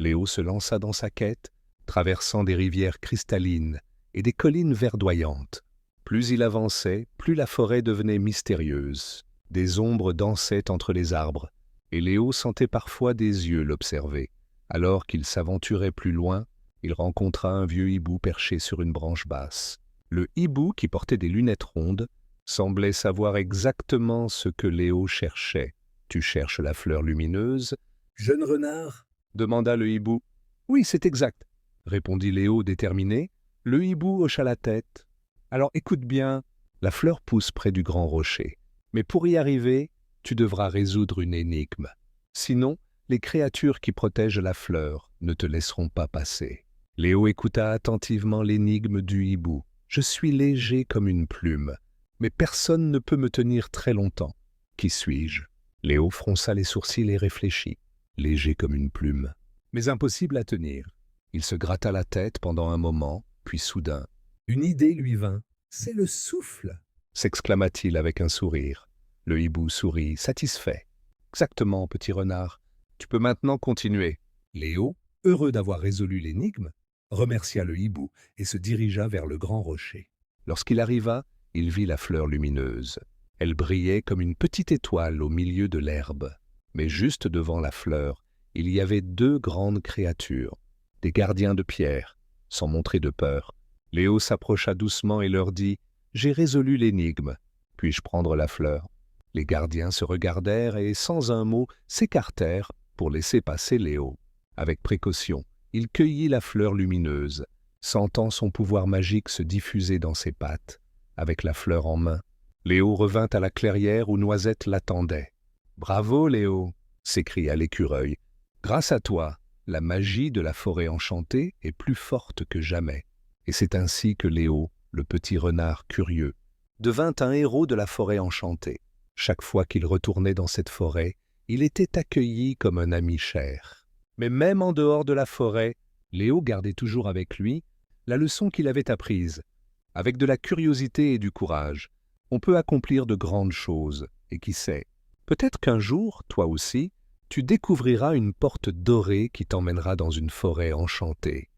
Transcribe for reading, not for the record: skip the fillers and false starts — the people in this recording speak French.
Léo se lança dans sa quête, traversant des rivières cristallines et des collines verdoyantes. Plus il avançait, plus la forêt devenait mystérieuse. Des ombres dansaient entre les arbres, et Léo sentait parfois des yeux l'observer. Alors qu'il s'aventurait plus loin, il rencontra un vieux hibou perché sur une branche basse. Le hibou, qui portait des lunettes rondes, semblait savoir exactement ce que Léo cherchait. « Tu cherches la fleur lumineuse, jeune renard ?» demanda le hibou. « Oui, c'est exact, » répondit Léo déterminé. Le hibou hocha la tête. « Alors écoute bien, la fleur pousse près du grand rocher. Mais pour y arriver, tu devras résoudre une énigme. Sinon, les créatures qui protègent la fleur ne te laisseront pas passer. » Léo écouta attentivement l'énigme du hibou. « Je suis léger comme une plume, mais personne ne peut me tenir très longtemps. Qui suis-je » Léo fronça les sourcils et réfléchit. Léger comme une plume, mais impossible à tenir. Il se gratta la tête pendant un moment, puis soudain, une idée lui vint. « C'est le souffle !» s'exclama-t-il avec un sourire. Le hibou sourit, satisfait. « Exactement, petit renard. Tu peux maintenant continuer. » Léo, heureux d'avoir résolu l'énigme, remercia le hibou et se dirigea vers le grand rocher. Lorsqu'il arriva, il vit la fleur lumineuse. Elle brillait comme une petite étoile au milieu de l'herbe. Mais juste devant la fleur, il y avait deux grandes créatures, des gardiens de pierre. Sans montrer de peur, Léo s'approcha doucement et leur dit « J'ai résolu l'énigme. Puis-je prendre la fleur ?» Les gardiens se regardèrent et, sans un mot, s'écartèrent pour laisser passer Léo. Avec précaution, il cueillit la fleur lumineuse, sentant son pouvoir magique se diffuser dans ses pattes. Avec la fleur en main, Léo revint à la clairière où Noisette l'attendait. « Bravo, Léo !» s'écria l'écureuil. « Grâce à toi, la magie de la forêt enchantée est plus forte que jamais. » Et c'est ainsi que Léo, le petit renard curieux, devint un héros de la forêt enchantée. Chaque fois qu'il retournait dans cette forêt, il était accueilli comme un ami cher. Mais même en dehors de la forêt, Léo gardait toujours avec lui la leçon qu'il avait apprise. Avec de la curiosité et du courage, on peut accomplir de grandes choses. Et qui sait, peut-être qu'un jour, toi aussi, tu découvriras une porte dorée qui t'emmènera dans une forêt enchantée.